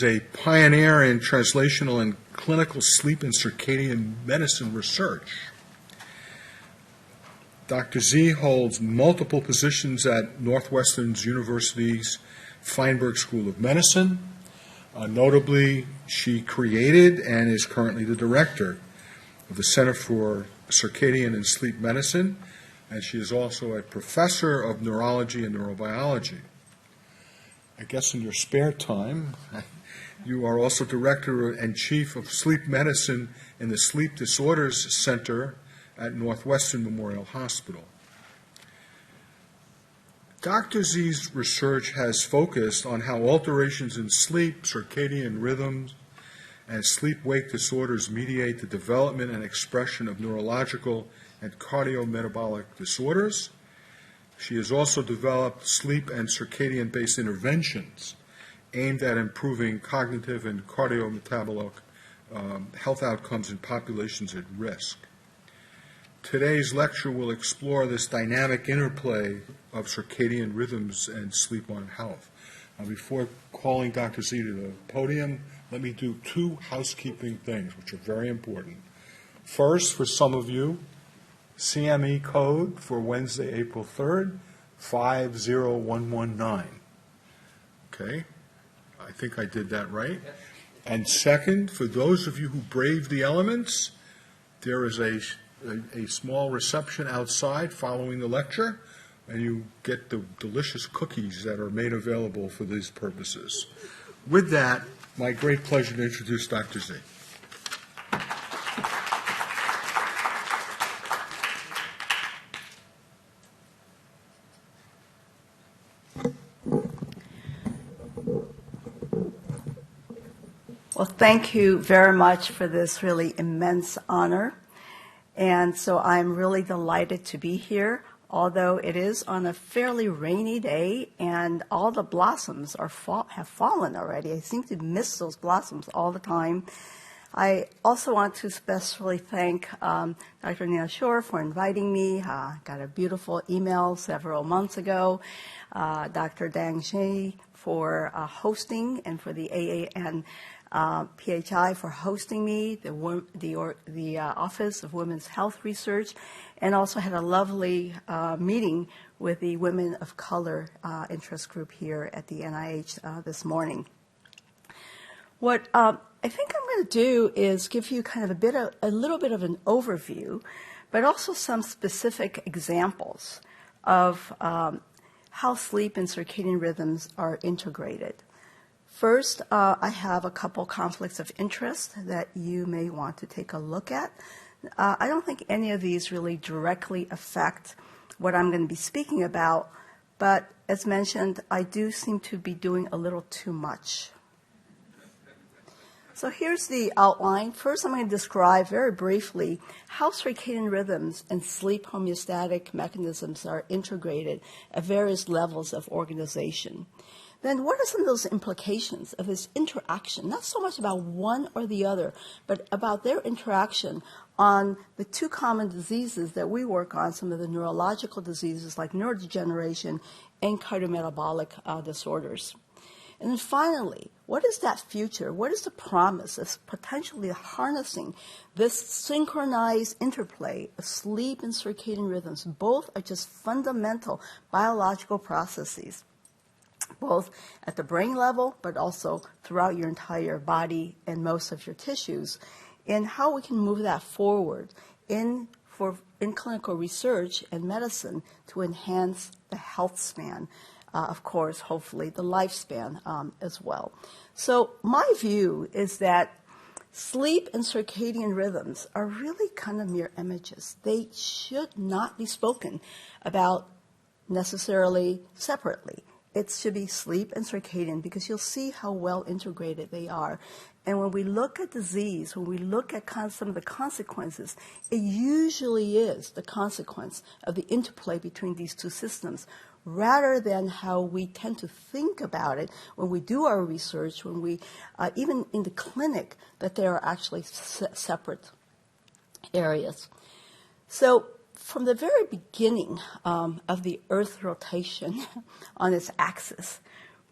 is a pioneer in translational and clinical sleep and circadian medicine research. Dr. Z holds multiple positions at Northwestern University's Feinberg School of Medicine. Notably, she created and is currently the director of the Center for Circadian and Sleep Medicine, and she is also a professor of neurology and neurobiology. I guess in your spare time, you are also director and chief of sleep medicine in the Sleep Disorders Center at Northwestern Memorial Hospital. Dr. Z's research has focused on how alterations in sleep, circadian rhythms, and sleep-wake disorders mediate the development and expression of neurological and cardiometabolic disorders. She has also developed sleep and circadian-based interventions aimed at improving cognitive and cardiometabolic health outcomes in populations at risk. Today's lecture will explore this dynamic interplay of circadian rhythms and sleep on health. Before calling Dr. Z to the podium, let me do two housekeeping things, which are very important. First, for some of you, CME code for Wednesday, April 3rd, 50119. Okay? I think I did that right. And second, for those of you who brave the elements, there is a small reception outside following the lecture, and you get the delicious cookies that are made available for these purposes. With that, my great pleasure to introduce Dr. Z. Well, thank you very much for this really immense honor. And so I'm really delighted to be here, although it is on a fairly rainy day and all the blossoms have fallen already. I seem to miss those blossoms all the time. I also want to especially thank Dr. Neil Shore for inviting me. Got a beautiful email several months ago. Dr. Dang Shi for hosting, and for the AA and PHI for hosting me, the Office of Women's Health Research, and also had a lovely meeting with the Women of Color interest group here at the NIH this morning. What I think I'm going to do is give you kind of a little bit of an overview, but also some specific examples of how sleep and circadian rhythms are integrated. First, I have a couple conflicts of interest that you may want to take a look at. I don't think any of these really directly affect what I'm going to be speaking about, but as mentioned, I do seem to be doing a little too much. So here's the outline. First, I'm going to describe very briefly how circadian rhythms and sleep homeostatic mechanisms are integrated at various levels of organization. Then what are some of those implications of this interaction, not so much about one or the other, but about their interaction on the two common diseases that we work on, some of the neurological diseases like neurodegeneration and cardiometabolic disorders. And then finally, what is that future? What is the promise of potentially harnessing this synchronized interplay of sleep and circadian rhythms? Both are just fundamental biological processes, both at the brain level, but also throughout your entire body and most of your tissues, and how we can move that forward in clinical research and medicine to enhance the health span, of course, hopefully the lifespan as well. So my view is that sleep and circadian rhythms are really kind of mirror images. They should not be spoken about necessarily separately. It should be sleep and circadian, because you'll see how well integrated they are. And when we look at disease, when we look at some of the consequences, it usually is the consequence of the interplay between these two systems, rather than how we tend to think about it when we do our research, when we, even in the clinic, that they are actually separate areas. So from the very beginning of the Earth rotation on its axis,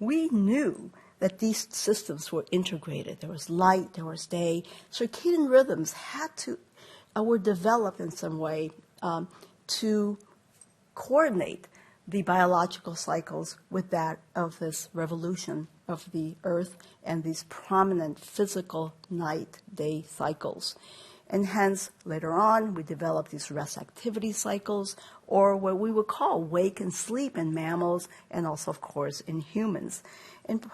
we knew that these systems were integrated. There was light, there was day. Circadian rhythms were developed in some way to coordinate the biological cycles with that of this revolution of the Earth and these prominent physical night-day cycles. And hence, later on, we developed these rest activity cycles, or what we would call wake and sleep in mammals, and also, of course, in humans. And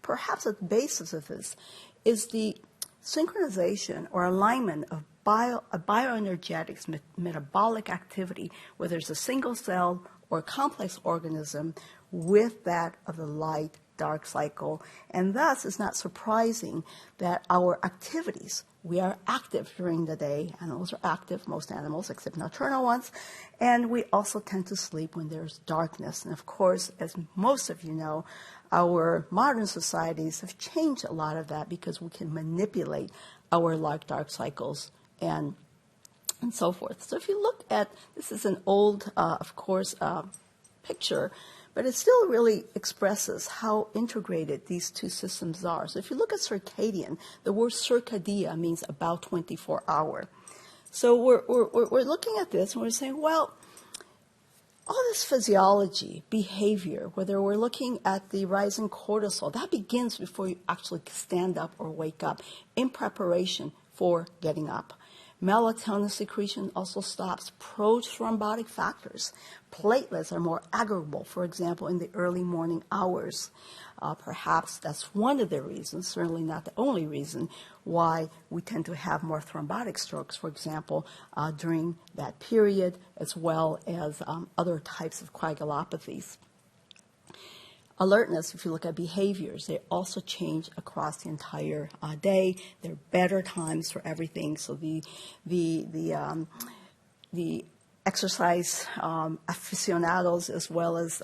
perhaps at the basis of this is the synchronization or alignment of bioenergetics, metabolic activity, whether it's a single cell or a complex organism, with that of the light-dark cycle. And thus, it's not surprising that our activities, we are active during the day. Animals are active, most animals, except nocturnal ones. And we also tend to sleep when there's darkness. And of course, as most of you know, our modern societies have changed a lot of that because we can manipulate our light-dark cycles and so forth. So if you look at, this is an old, of course, picture, but it still really expresses how integrated these two systems are. So if you look at circadian, the word circadia means about 24 hour. So we're looking at this and we're saying, well, all this physiology, behavior, whether we're looking at the rising cortisol, that begins before you actually stand up or wake up in preparation for getting up. Melatonin secretion also stops. Pro-thrombotic factors. Platelets are more aggregable, for example, in the early morning hours. Perhaps that's one of the reasons, certainly not the only reason, why we tend to have more thrombotic strokes, for example, during that period, as well as other types of coagulopathies. Alertness, if you look at behaviors, they also change across the entire day. There are better times for everything. So the exercise aficionados as well as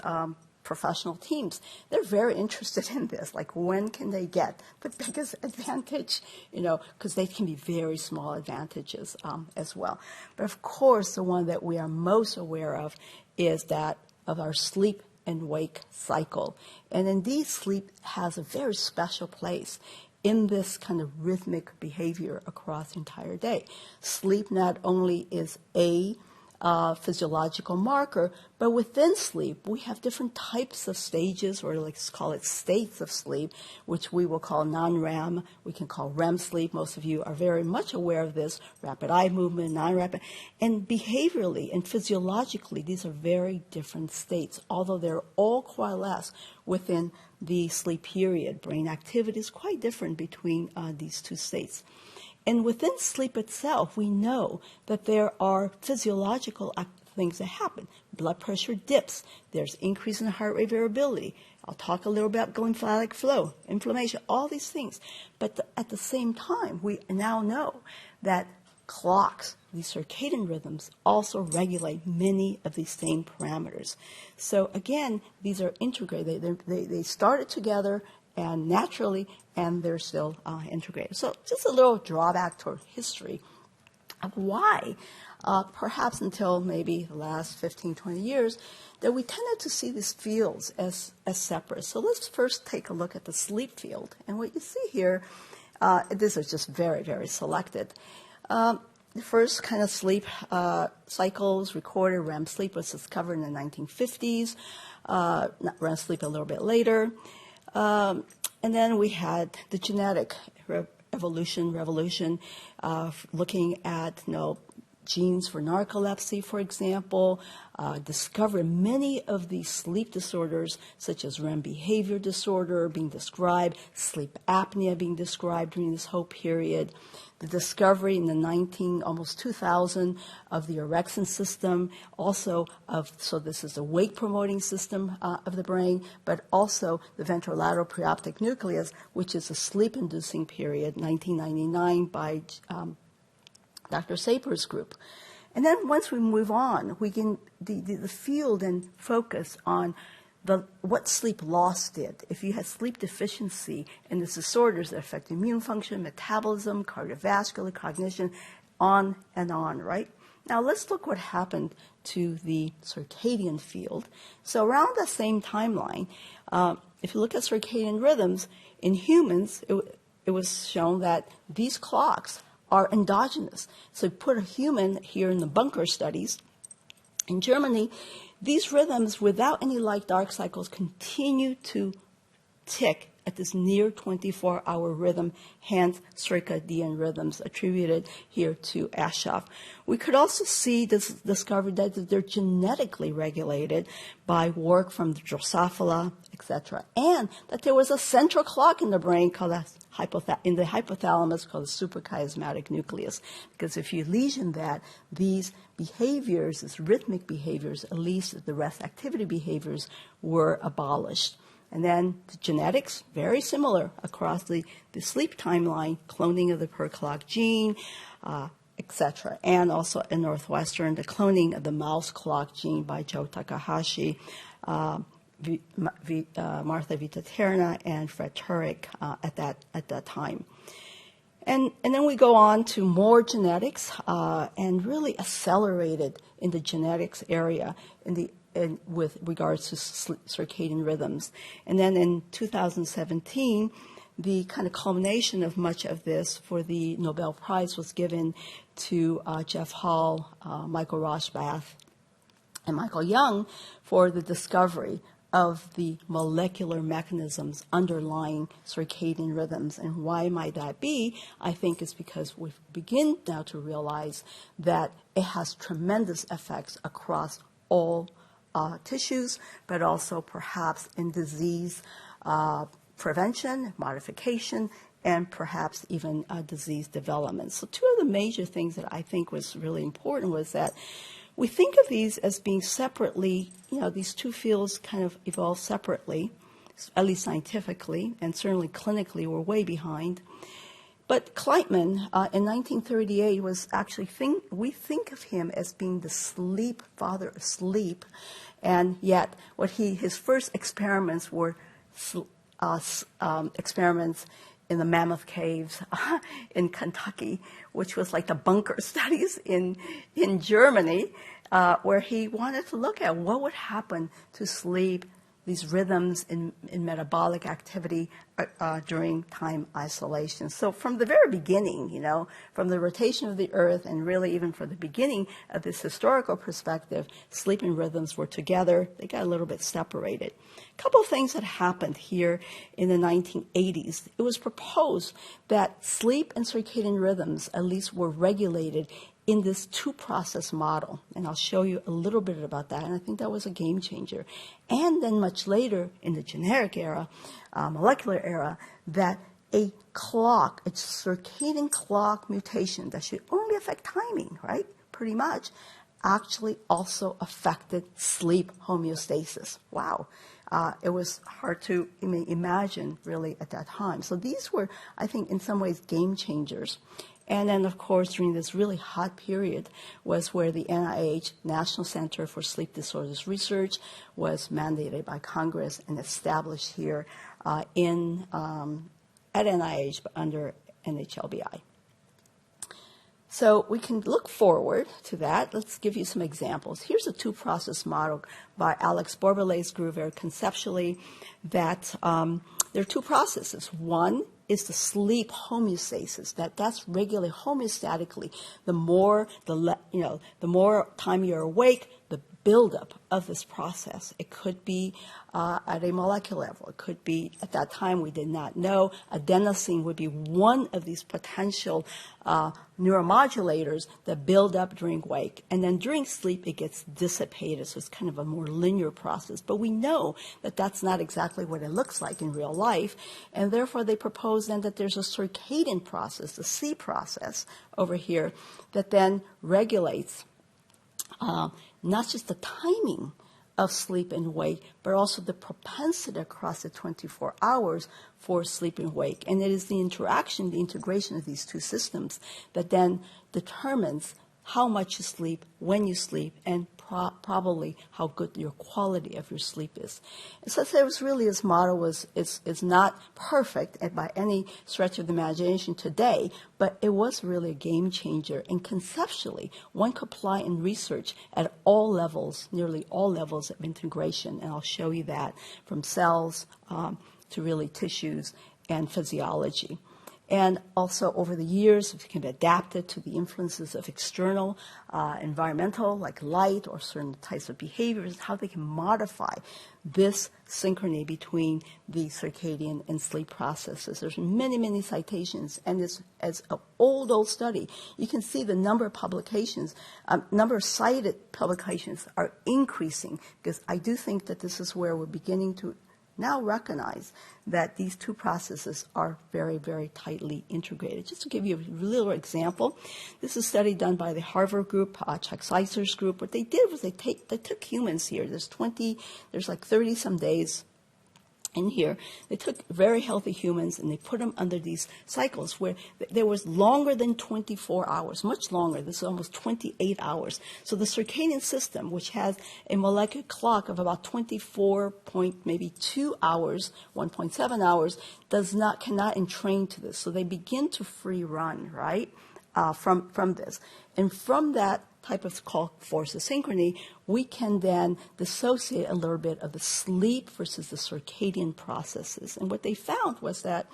professional teams, they're very interested in this. Like, when can they get the biggest advantage? Because they can be very small advantages as well. But of course, the one that we are most aware of is that of our sleep and wake cycle. And indeed, sleep has a very special place in this kind of rhythmic behavior across the entire day. Sleep not only is a physiological marker, but within sleep, we have different types of stages, or let's call it states of sleep, which we will call non-REM. We can call REM sleep. Most of you are very much aware of this, rapid eye movement, non-rapid. And behaviorally and physiologically, these are very different states, although they're all coalesce within the sleep period. Brain activity is quite different between these two states. And within sleep itself, we know that there are physiological things that happen. Blood pressure dips. There's increase in heart rate variability. I'll talk a little about lymphatic flow, inflammation, all these things. But at the same time, we now know that clocks, these circadian rhythms, also regulate many of these same parameters. So again, these are integrated. They started together and naturally, and they're still integrated. So just a little drawback toward history of why, perhaps until maybe the last 15, 20 years, that we tended to see these fields as separate. So let's first take a look at the sleep field. And what you see here, these are just very, very selected. The first kind of sleep cycles recorded, REM sleep, was discovered in the 1950s, REM sleep a little bit later. And then we had the genetic revolution, looking at genes for narcolepsy, for example, discovered many of these sleep disorders, such as REM behavior disorder being described, sleep apnea being described during this whole period. The discovery in the almost 2000 of the orexin system, also so this is the wake promoting system of the brain, but also the ventrolateral preoptic nucleus, which is a sleep inducing period, 1999 by Dr. Saper's group. And then once we move on, we can the field and focus on what sleep loss did. If you had sleep deficiency and the disorders that affect immune function, metabolism, cardiovascular, cognition, on and on, right? Now let's look what happened to the circadian field. So around the same timeline, if you look at circadian rhythms, in humans, it was shown that these clocks are endogenous. So you put a human here in the bunker studies. In Germany, these rhythms, without any light-dark cycles, continue to tick at this near 24-hour rhythm, hence circadian rhythms attributed here to Aschoff. We could also see this discovery that they're genetically regulated by work from the Drosophila, etc., and that there was a central clock in the brain called in the hypothalamus called the suprachiasmatic nucleus, because if you lesion that, these behaviors, these rhythmic behaviors, at least the rest activity behaviors, were abolished. And then the genetics, very similar across the sleep timeline, cloning of the per clock gene, etc. And also in Northwestern, the cloning of the mouse clock gene by Joe Takahashi, Martha Vitaterna, and Fred Turek at that time. And then we go on to more genetics and really accelerated in the genetics area with regards to circadian rhythms. And then in 2017, the kind of culmination of much of this for the Nobel Prize was given to Jeff Hall, Michael Rosbath, and Michael Young for the discovery of the molecular mechanisms underlying circadian rhythms. And why might that be? I think it's because we begin now to realize that it has tremendous effects across all tissues, but also perhaps in disease prevention, modification, and perhaps even disease development. So two of the major things that I think was really important was that we think of these as being separately, these two fields kind of evolved separately, at least scientifically, and certainly clinically we're way behind. But Kleitman, in 1938, was actually we think of him as being the father of sleep, and yet his first experiments were experiments in the Mammoth Caves in Kentucky, which was like the bunker studies in Germany, where he wanted to look at what would happen to sleep, these rhythms in metabolic activity during time isolation. So from the very beginning, from the rotation of the Earth and really even from the beginning of this historical perspective, sleep and rhythms were together. They got a little bit separated. A couple of things that happened here in the 1980s. It was proposed that sleep and circadian rhythms at least were regulated in this two-process model, and I'll show you a little bit about that, and I think that was a game changer. And then much later in the generic era, molecular era, that a circadian clock mutation that should only affect timing, right, pretty much, actually also affected sleep homeostasis. Wow. It was hard to imagine, really, at that time. So these were, I think, in some ways, game changers. And then, of course, during this really hot period was where the NIH, National Center for Sleep Disorders Research, was mandated by Congress and established here at NIH, but under NHLBI. So we can look forward to that. Let's give you some examples. Here's a two-process model by Alex Borbelay's group, very conceptually, that there are two processes. One is the sleep homeostasis, that's regulated homeostatically. The more time you're awake, the buildup of this process. It could be at a molecular level. It could be, at that time we did not know, adenosine would be one of these potential neuromodulators that build up during wake. And then during sleep, it gets dissipated. So it's kind of a more linear process. But we know that that's not exactly what it looks like in real life. And therefore, they propose then that there's a circadian process, the C process over here, that then regulates not just the timing of sleep and wake, but also the propensity across the 24 hours for sleep and wake. And it is the integration of these two systems that then determines how much you sleep, when you sleep, and probably how good your quality of your sleep is. And so his motto was, it's not perfect by any stretch of the imagination today, but it was really a game changer. And conceptually, one could apply in research at all levels, nearly all levels of integration. And I'll show you that from cells to really tissues and physiology. And also over the years, it can be adapted to the influences of external, environmental, like light or certain types of behaviors, how they can modify this synchrony between the circadian and sleep processes. There's many, many citations, and it's as an old study. You can see the number of publications, number of cited publications are increasing, because I do think that this is where we're beginning to now recognize that these two processes are very, very tightly integrated. Just to give you a little example, this is a study done by the Harvard group, Chuck Seisler's group. What they did was they took humans here. There's like 30 some days in here. They took very healthy humans and they put them under these cycles where there was longer than 24 hours, much longer. This is almost 28 hours. So the circadian system, which has a molecular clock of about 24 point maybe 2 hours, 1.7 hours, cannot entrain to this. So they begin to free run, right, from this. And from that type of call force of synchrony, we can then dissociate a little bit of the sleep versus the circadian processes. And what they found was that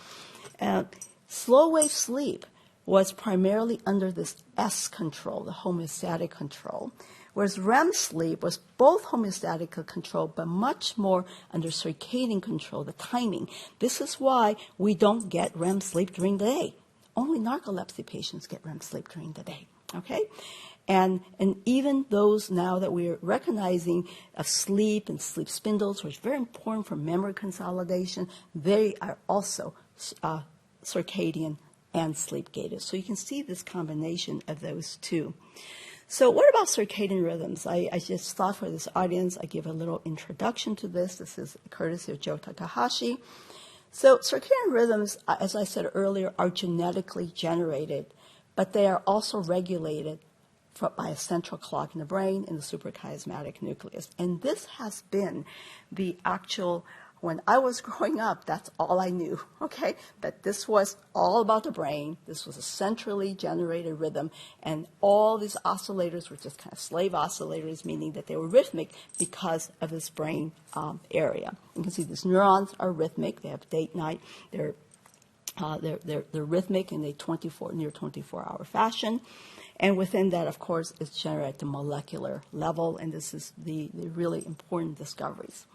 slow wave sleep was primarily under this S control, the homeostatic control, whereas REM sleep was both homeostatic control, but much more under circadian control, the timing. This is why we don't get REM sleep during the day. Only narcolepsy patients get REM sleep during the day, okay? And even those now that we're recognizing of sleep and sleep spindles, which is very important for memory consolidation, they are also circadian and sleep gated. So you can see this combination of those two. So what about circadian rhythms? I just thought for this audience, I give a little introduction to this. This is courtesy of Joe Takahashi. So circadian rhythms, as I said earlier, are genetically generated, but they are also regulated by a central clock in the brain in the suprachiasmatic nucleus. And this has been the actual, when I was growing up, that's all I knew, okay? That this was all about the brain. This was a centrally generated rhythm, and all these oscillators were just kind of slave oscillators, meaning that they were rhythmic because of this brain area. You can see these neurons are rhythmic. They have day, night. They're rhythmic in a near 24-hour fashion. And within that, of course, is generated at the molecular level, and this is the really important discoveries.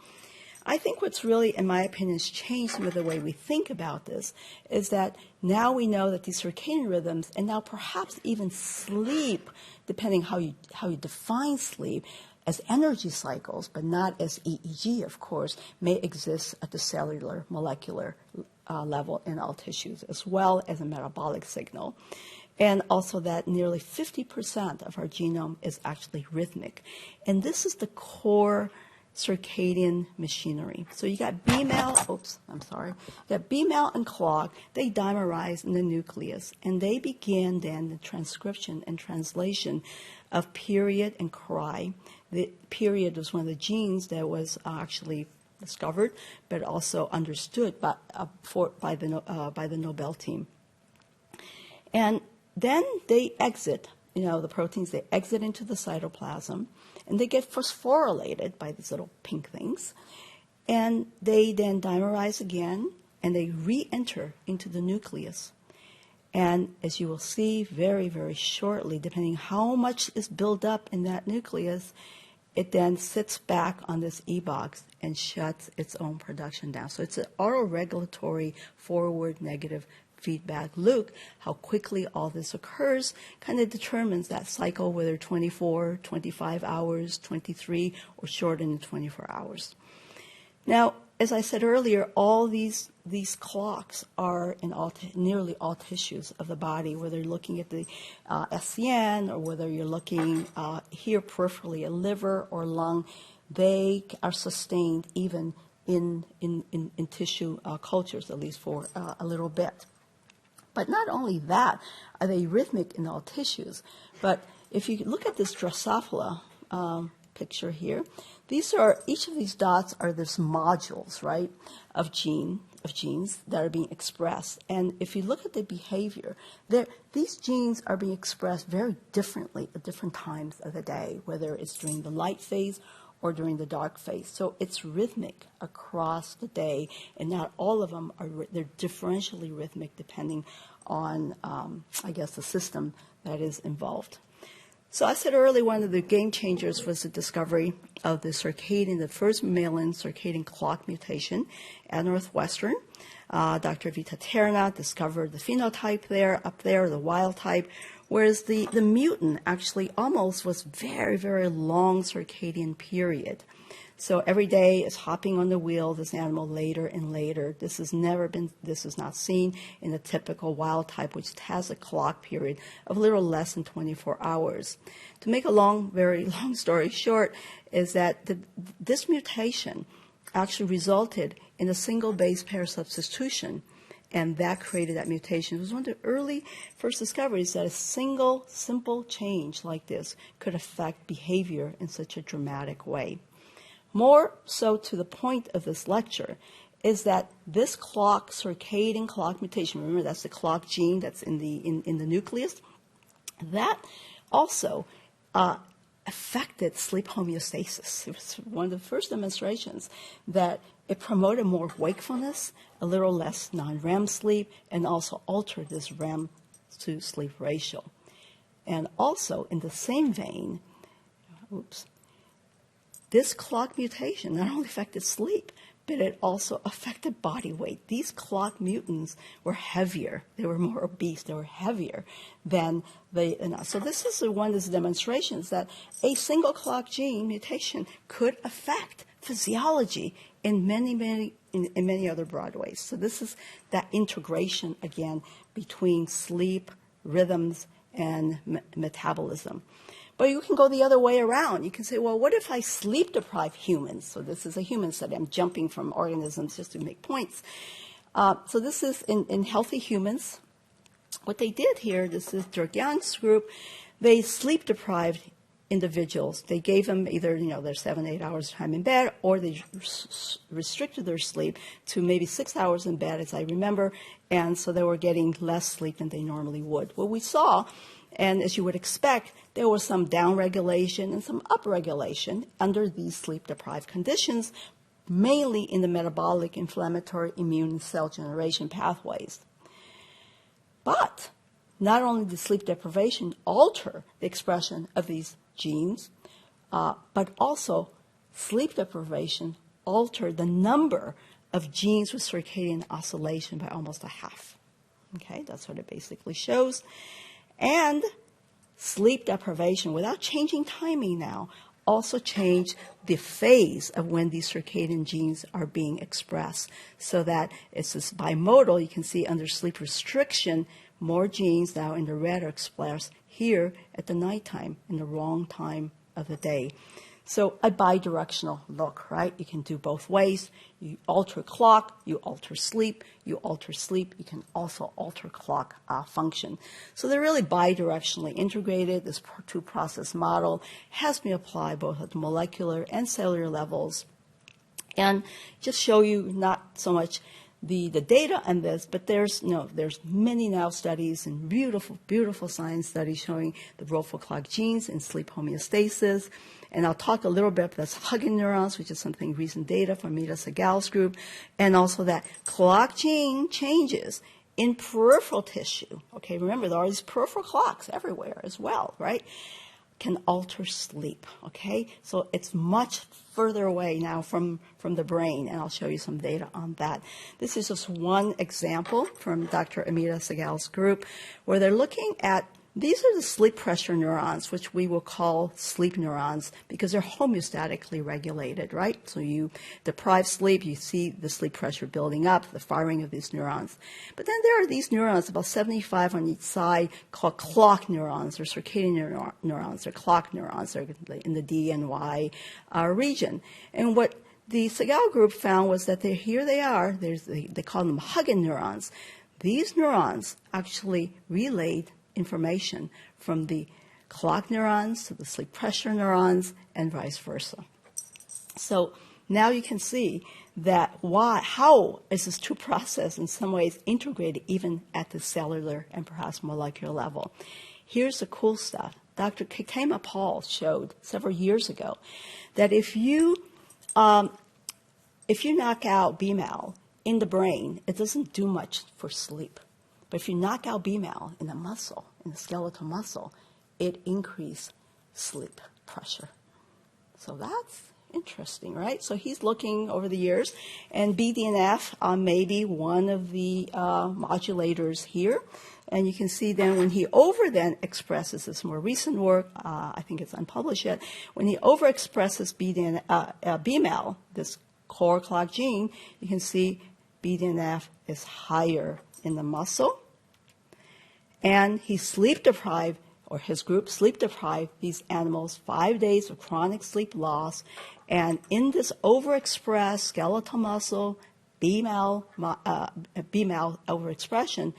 I think what's really, in my opinion, has changed some of the way we think about this is that now we know that these circadian rhythms, and now perhaps even sleep, depending how you define sleep, as energy cycles, but not as EEG, of course, may exist at the cellular, molecular level in all tissues, as well as a metabolic signal. And also that nearly 50% of our genome is actually rhythmic. And this is the core circadian machinery. So you got BMAL and clock, they dimerize in the nucleus, and they begin then the transcription and translation of period and cry. The period was one of the genes that was actually discovered, but also understood by the Nobel team. And then they exit, the proteins, they exit into the cytoplasm, and they get phosphorylated by these little pink things. And they then dimerize again, and they re-enter into the nucleus. And as you will see very, very shortly, depending how much is built up in that nucleus, it then sits back on this E-box and shuts its own production down. So it's an autoregulatory forward negative feedback loop. How quickly all this occurs kind of determines that cycle, whether 24, 25 hours, 23, or shorter than 24 hours. Now, as I said earlier, all these clocks are in nearly all tissues of the body, whether you're looking at the SCN or whether you're looking here peripherally at liver or lung, they are sustained even in tissue cultures, at least for a little bit. But not only that, are they rhythmic in all tissues, but if you look at this Drosophila picture here, each of these dots are these modules, right, of genes that are being expressed. And if you look at the behavior, these genes are being expressed very differently at different times of the day, whether it's during the light phase or during the dark phase. So it's rhythmic across the day, and not all of them they're differentially rhythmic depending on, I guess, the system that is involved. So I said earlier, one of the game changers was the discovery of the first mammalian circadian clock mutation at Northwestern. Dr. Vita Terna discovered the phenotype up there, the wild type, whereas the mutant actually almost was very, very long circadian period. So every day is hopping on the wheel, this animal later and later. This is not seen in the typical wild type, which has a clock period of a little less than 24 hours. To make a very long story short, is that this mutation actually resulted in a single base pair substitution, and that created that mutation. It was one of the early first discoveries that a single, simple change like this could affect behavior in such a dramatic way. More so to the point of this lecture is that this circadian clock mutation, remember that's the clock gene that's in the nucleus, that also affected sleep homeostasis. It was one of the first demonstrations that it promoted more wakefulness, a little less non-REM sleep, and also altered this REM to sleep ratio. And also, in the same vein, this clock mutation not only affected sleep, but it also affected body weight. These clock mutants were heavier. They were more obese. They were heavier than so this is one of those demonstrations that a single clock gene mutation could affect physiology in many other broad ways. So this is that integration, again, between sleep, rhythms, and metabolism. But you can go the other way around. You can say, well, what if I sleep-deprive humans? So this is a human study. I'm jumping from organisms just to make points. So this is in healthy humans. What they did here, this is Durgan's group, they sleep-deprived individuals. They gave them either, their 7-8 hours time in bed, or they restricted their sleep to maybe 6 hours in bed, as I remember, and so they were getting less sleep than they normally would. What we saw, and as you would expect, there was some downregulation and some upregulation under these sleep-deprived conditions, mainly in the metabolic, inflammatory, immune, cell generation pathways. But not only did sleep deprivation alter the expression of these genes, but also sleep deprivation altered the number of genes with circadian oscillation by almost a half. Okay, that's what it basically shows. And sleep deprivation, without changing timing now, also changed the phase of when these circadian genes are being expressed, so that it's this bimodal. You can see under sleep restriction, more genes now in the red are expressed here at the nighttime, in the wrong time of the day. So a bidirectional look, right? You can do both ways. You alter clock, you alter sleep. You alter sleep, you can also alter clock function. So they're really bidirectionally integrated. This two-process model has been applied both at the molecular and cellular levels. And just show you not so much the data on this, but there's many now studies and beautiful science studies showing the role for clock genes in sleep homeostasis. And I'll talk a little bit about this hugging neurons, which is something recent data from Mita Segal's group, and also that clock gene changes in peripheral tissue. Okay, remember there are these peripheral clocks everywhere as well, right? Can alter sleep. Okay, so it's much further away now from the brain, and I'll show you some data on that. This is just one example from Dr. Amita Segal's group, where they're looking at these are the sleep pressure neurons, which we will call sleep neurons because they're homeostatically regulated, right? So you deprive sleep, you see the sleep pressure building up, the firing of these neurons. But then there are these neurons, about 75 on each side, called clock neurons or circadian neurons or clock neurons. They're in the D and Y region. And what the Segal group found was that they call them hugging neurons. These neurons actually relayed information from the clock neurons to the sleep pressure neurons and vice versa. So now you can see that how is this two process in some ways integrated even at the cellular and perhaps molecular level. Here's the cool stuff. Dr. Kekema Paul showed several years ago that if you knock out BMAL in the brain, it doesn't do much for sleep. But if you knock out BMAL in the muscle, in the skeletal muscle, it increases sleep pressure. So that's interesting, right? So he's looking over the years, and BDNF may be one of the modulators here. And you can see then when he then expresses this more recent work, I think it's unpublished yet, when he overexpresses BMAL, this core clock gene, you can see BDNF is higher in the muscle. And he sleep deprived, or his group sleep deprived these animals 5 days of chronic sleep loss. And in this overexpressed skeletal muscle, BMAL overexpression,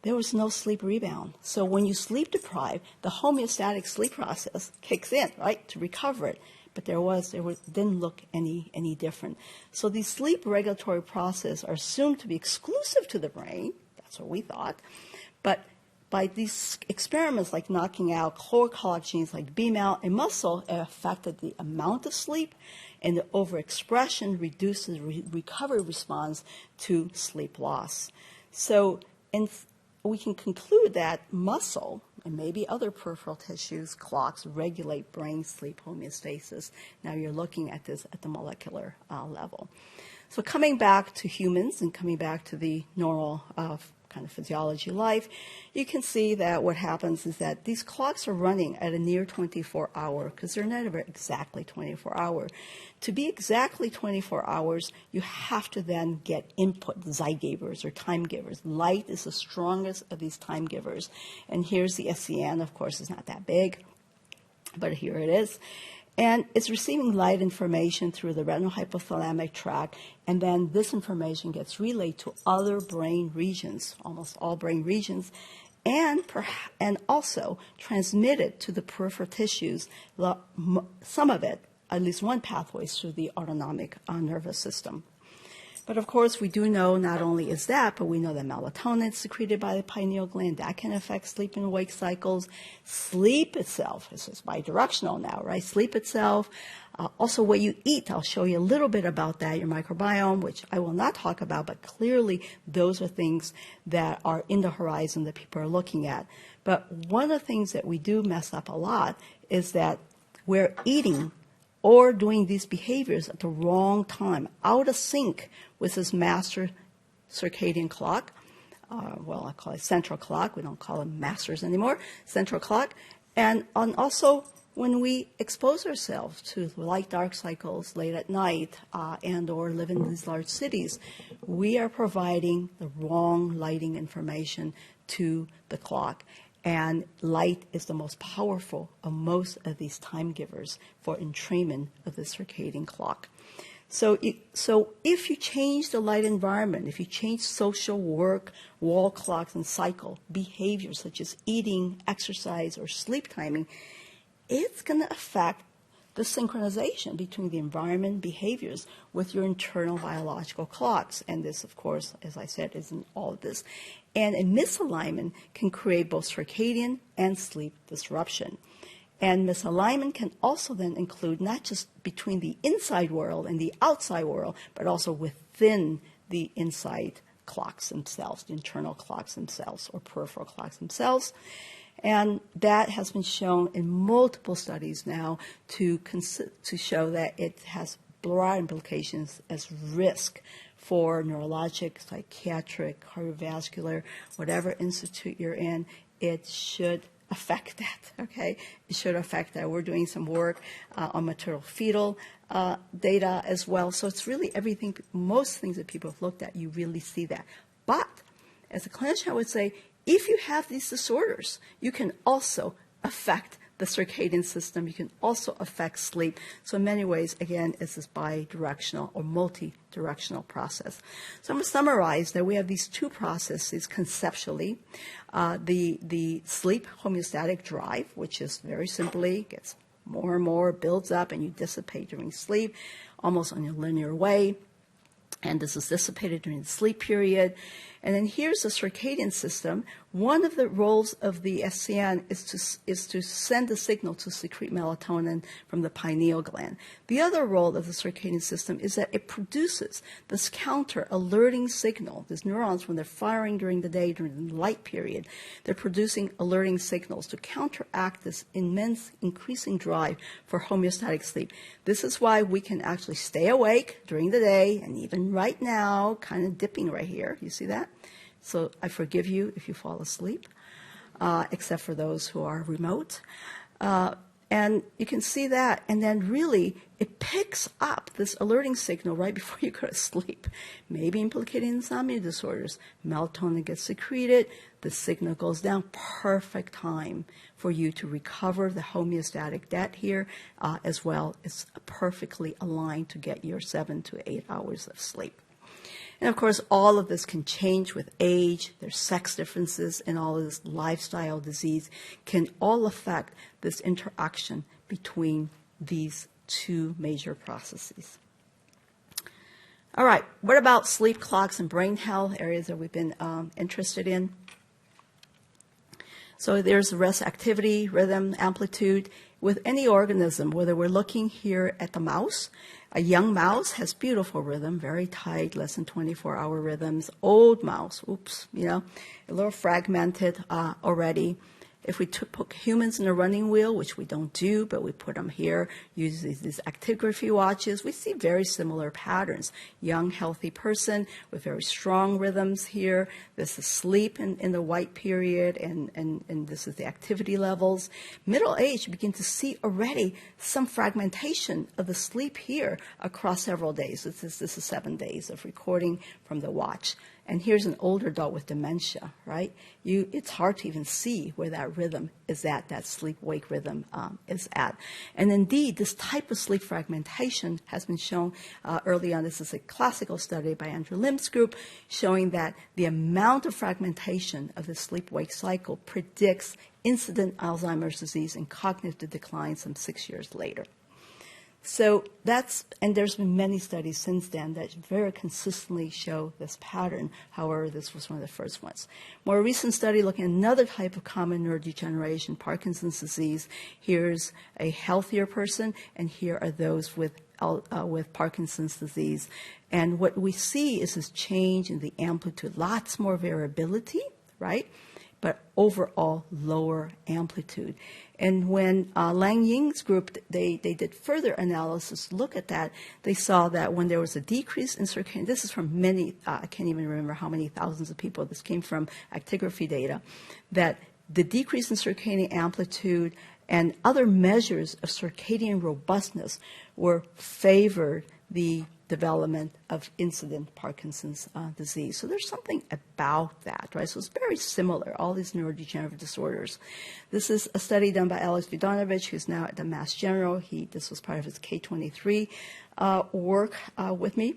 there was no sleep rebound. So when you sleep deprive, the homeostatic sleep process kicks in, right, to recover it. But didn't look any different. So these sleep regulatory processes are assumed to be exclusive to the brain. That's what we thought. But by these experiments, like knocking out core clock genes like BMAL in muscle, it affected the amount of sleep, and the overexpression reduces recovery response to sleep loss. So we can conclude that muscle and maybe other peripheral tissues, clocks, regulate brain sleep homeostasis. Now you're looking at this at the molecular level. So coming back to humans and coming back to the normal kind of physiology life, you can see that what happens is that these clocks are running at a near 24-hour, because they're never exactly 24-hour. To be exactly 24 hours, you have to then get input, zeitgebers or time givers. Light is the strongest of these time givers. And here's the SCN, of course, it's not that big, but here it is. And it's receiving light information through the retinal hypothalamic tract, and then this information gets relayed to other brain regions, almost all brain regions, and also transmitted to the peripheral tissues, some of it, at least one pathway, through the autonomic nervous system. But of course, we do know not only is that, but we know that melatonin is secreted by the pineal gland. That can affect sleep and wake cycles. Sleep itself is just bidirectional now, right? Sleep itself. Also, what you eat, I'll show you a little bit about that, your microbiome, which I will not talk about, but clearly those are things that are in the horizon that people are looking at. But one of the things that we do mess up a lot is that we're eating or doing these behaviors at the wrong time, out of sync with this master circadian clock. I call it central clock. We don't call them masters anymore, central clock. And also, when we expose ourselves to light-dark cycles late at night and or live in these large cities, we are providing the wrong lighting information to the clock. And light is the most powerful of most of these time givers for entrainment of the circadian clock. So if you change the light environment, if you change social work, wall clocks, and cycle behaviors such as eating, exercise, or sleep timing, it's going to affect the synchronization between the environment behaviors with your internal biological clocks. And this, of course, as I said, is in all of this. And a misalignment can create both circadian and sleep disruption. And misalignment can also then include not just between the inside world and the outside world, but also within the inside clocks themselves, the internal clocks themselves, or peripheral clocks themselves. And that has been shown in multiple studies now to show that it has broad implications as risk for neurologic, psychiatric, cardiovascular, whatever institute you're in. It should affect that, okay? It should affect that. We're doing some work on maternal fetal data as well. So it's really everything, most things that people have looked at, you really see that. But as a clinician, I would say, if you have these disorders, you can also affect the circadian system, you can also affect sleep. So in many ways, again, it's this bidirectional or multi-directional process. So I'm going to summarize that we have these two processes conceptually. The sleep homeostatic drive, which is very simply gets more and more, builds up, and you dissipate during sleep, almost in a linear way. And this is dissipated during the sleep period. And then here's the circadian system. One of the roles of the SCN is to send a signal to secrete melatonin from the pineal gland. The other role of the circadian system is that it produces this counter-alerting signal. These neurons, when they're firing during the day, during the light period, they're producing alerting signals to counteract this immense increasing drive for homeostatic sleep. This is why we can actually stay awake during the day, and even right now, kind of dipping right here. You see that? So I forgive you if you fall asleep, except for those who are remote. And you can see that. And then really, it picks up this alerting signal right before you go to sleep, maybe implicating insomnia disorders. Melatonin gets secreted. The signal goes down. Perfect time for you to recover the homeostatic debt here, as well. It's perfectly aligned to get your 7 to 8 hours of sleep. And of course, all of this can change with age. There's sex differences, and all of this lifestyle disease can all affect this interaction between these two major processes. All right, what about sleep clocks and brain health, areas that we've been interested in? So there's rest activity, rhythm, amplitude. With any organism, whether we're looking here at the mouse, a young mouse has beautiful rhythm, very tight, less than 24-hour rhythms. Old mouse, a little fragmented already. If we put humans in a running wheel, which we don't do, but we put them here, use these actigraphy watches, we see very similar patterns. Young, healthy person with very strong rhythms here. This is sleep in the white period, and this is the activity levels. Middle age, you begin to see already some fragmentation of the sleep here across several days. This is 7 days of recording from the watch. And here's an older adult with dementia, right? It's hard to even see where that rhythm is at, that sleep-wake rhythm is at. And indeed, this type of sleep fragmentation has been shown early on. This is a classical study by Andrew Lim's group showing that the amount of fragmentation of the sleep-wake cycle predicts incident Alzheimer's disease and cognitive decline some 6 years later. So and there's been many studies since then that very consistently show this pattern. However, this was one of the first ones. More recent study looking at another type of common neurodegeneration, Parkinson's disease. Here's a healthier person, and here are those with Parkinson's disease. And what we see is this change in the amplitude, lots more variability, right? But overall lower amplitude. And when Lang Ying's group, they did further analysis, look at that, they saw that when there was a decrease in circadian, this is from many, I can't even remember how many thousands of people, this came from actigraphy data, that the decrease in circadian amplitude and other measures of circadian robustness were favored the development of incident Parkinson's disease. So there's something about that, right? So it's very similar, all these neurodegenerative disorders. This is a study done by Alex Vudanovich, who's now at the Mass General. This was part of his K23 work with me.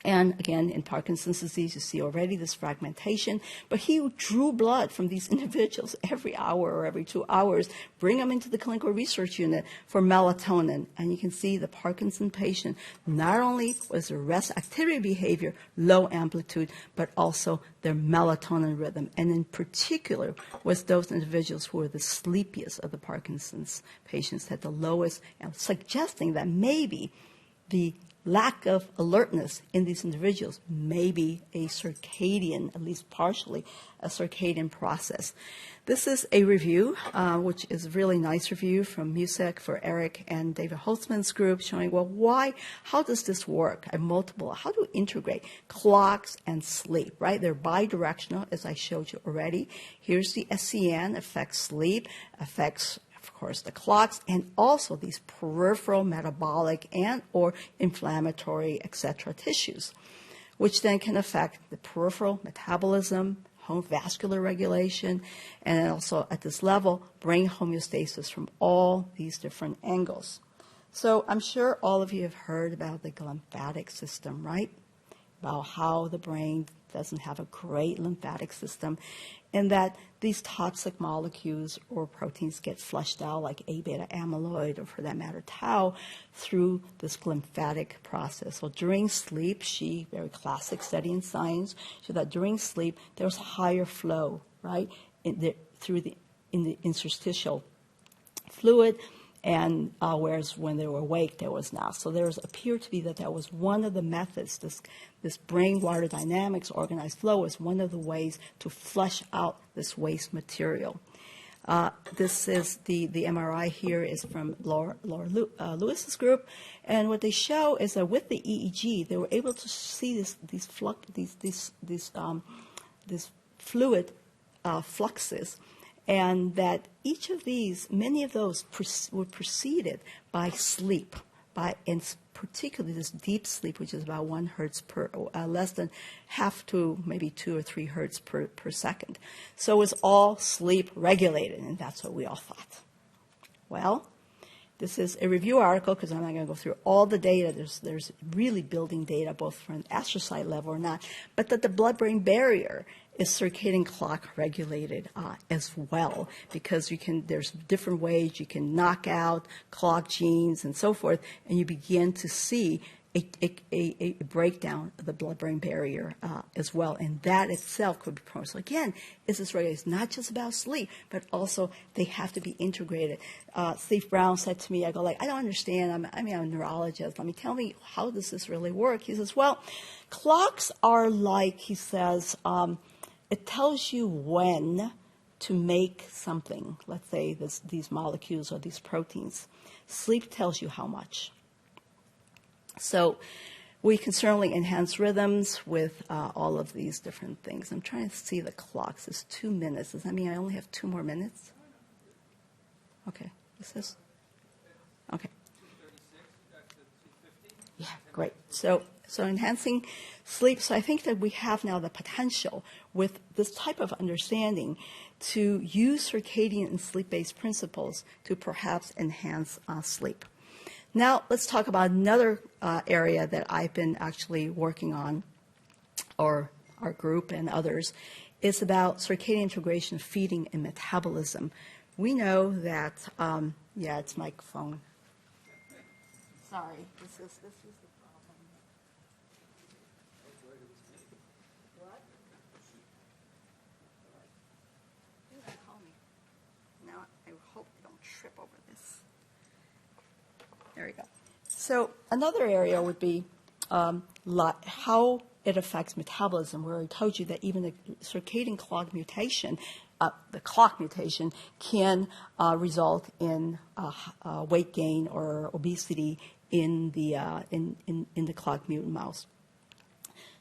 And again, in Parkinson's disease, you see already this fragmentation. But he drew blood from these individuals every hour or every 2 hours, bring them into the clinical research unit for melatonin. And you can see the Parkinson patient, not only was their rest activity behavior low amplitude, but also their melatonin rhythm. And in particular, was those individuals who were the sleepiest of the Parkinson's patients, had the lowest, suggesting that maybe the lack of alertness in these individuals may be a circadian, at least partially, a circadian process. This is a review, which is a really nice review from Musek for Eric and David Holtzman's group, showing, well, how does this work? How do we integrate clocks and sleep, right? They're bidirectional, as I showed you already. Here's the SCN, affects sleep, affects of course, the clocks, and also these peripheral metabolic and or inflammatory, etc. tissues, which then can affect the peripheral metabolism, vascular regulation, and then also at this level, brain homeostasis from all these different angles. So I'm sure all of you have heard about the lymphatic system, right? About how the brain doesn't have a great lymphatic system, and that these toxic molecules or proteins get flushed out, like A-beta amyloid, or for that matter, tau, through this lymphatic process. So during sleep, very classic study in science, showed that during sleep, there's higher flow, right, in the interstitial fluid, and whereas when they were awake, there was not. So there appeared to be that was one of the methods. This brain water dynamics, organized flow, is one of the ways to flush out this waste material. This is the MRI here is from Laura Lewis's group, and what they show is that with the EEG, they were able to see these fluid fluxes. And that each of these, many of those were preceded by sleep, and particularly this deep sleep, which is about 1 hertz per, less than half to maybe 2 or 3 hertz per second. So it's all sleep regulated, and that's what we all thought. Well, this is a review article, because I'm not going to go through all the data. There's really building data, both from an astrocyte level or not, but that the blood-brain barrier is circadian clock regulated as well, because there's different ways you can knock out clock genes and so forth, and you begin to see a breakdown of the blood-brain barrier as well, and that itself could be promised. So again, it's not just about sleep, but also they have to be integrated. Steve Brown said to me, I don't understand. I'm a neurologist. Tell me, how does this really work? He says, well, clocks are like, he says, it tells you when to make something, let's say these molecules or these proteins. Sleep tells you how much. So we can certainly enhance rhythms with all of these different things. I'm trying to see the clocks. It's 2 minutes. Does that mean I only have 2 more minutes? Okay. Okay. Yeah, great. So enhancing sleep. So I think that we have now the potential with this type of understanding to use circadian and sleep-based principles to perhaps enhance sleep. Now let's talk about another area that I've been actually working on, or our group and others, is about circadian integration, feeding, and metabolism. We know that, it's my phone. Sorry, this is the problem. What? Call me. Now I hope they don't trip over this. There we go. So another area would be how it affects metabolism, where I told you that even the circadian clock mutation, the clock mutation, can result in weight gain or obesity in the clock mutant mouse.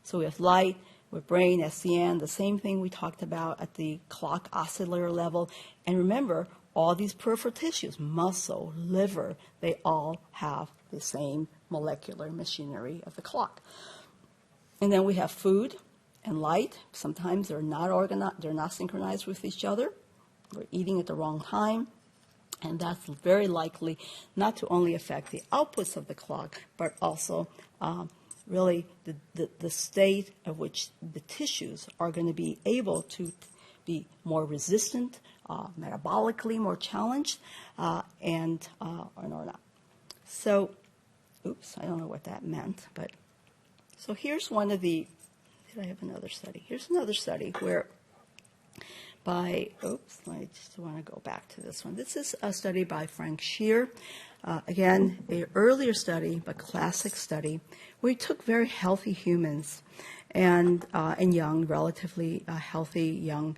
So we have light, with brain, SCN, the same thing we talked about at the clock oscillator level. And remember, all these peripheral tissues, muscle, liver, they all have the same molecular machinery of the clock. And then we have food and light. Sometimes they're not synchronized with each other. We're eating at the wrong time. And that's very likely not to only affect the outputs of the clock, but also really the state of which the tissues are going to be able to be more resistant, metabolically more challenged, or not. So, I don't know what that meant, but so here's one of the. Did I have another study? Here's another study where. I just want to go back to this one. This is a study by Frank Shear. Again, an earlier study, but classic study, where he took very healthy humans and young, relatively healthy young,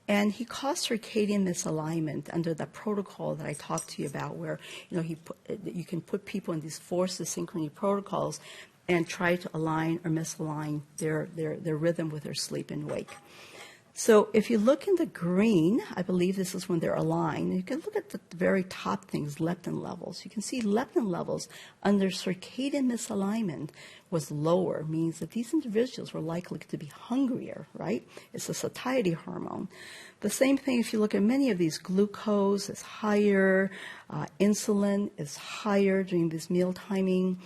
and he caused circadian misalignment under the protocol that I talked to you about, where you can put people in these forced asynchrony protocols and try to align or misalign their rhythm with their sleep and wake. So if you look in the green, I believe this is when they're aligned. You can look at the very top things, leptin levels. You can see leptin levels under circadian misalignment was lower, means that these individuals were likely to be hungrier, right? It's a satiety hormone. The same thing if you look at many of these, glucose is higher, insulin is higher during this meal timing,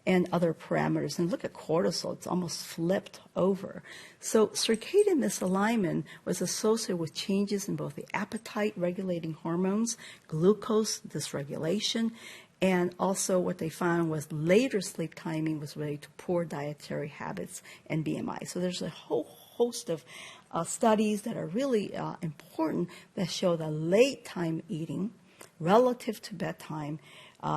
and other parameters. And look at cortisol, it's almost flipped over. So circadian misalignment was associated with changes in both the appetite regulating hormones, glucose dysregulation, and also what they found was later sleep timing was related to poor dietary habits and BMI. So there's a whole host of studies that are really important that show that late time eating relative to bedtime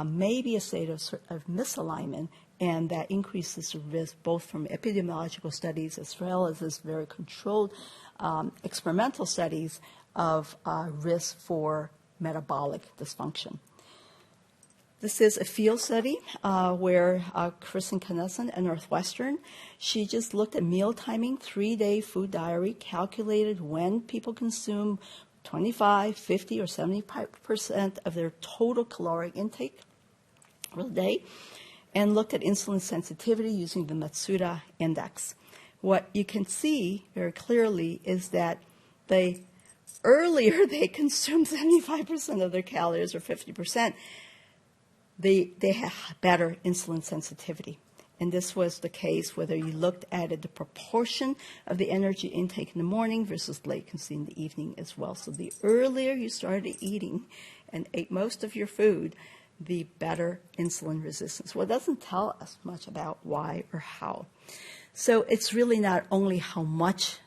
may be a state of misalignment, and that increases the risk both from epidemiological studies as well as this very controlled experimental studies of risk for metabolic dysfunction. This is a field study where Kristen Knesson at Northwestern, she just looked at meal timing, 3-day food diary, calculated when people consume 25, 50, or 75% of their total caloric intake for the day, and looked at insulin sensitivity using the Matsuda index. What you can see very clearly is that the earlier they consume 75% of their calories or 50%, they have better insulin sensitivity. And this was the case whether you looked at it, the proportion of the energy intake in the morning versus late consumption in the evening as well. So the earlier you started eating and ate most of your food, the better insulin resistance. Well, it doesn't tell us much about why or how. So it's really not only how much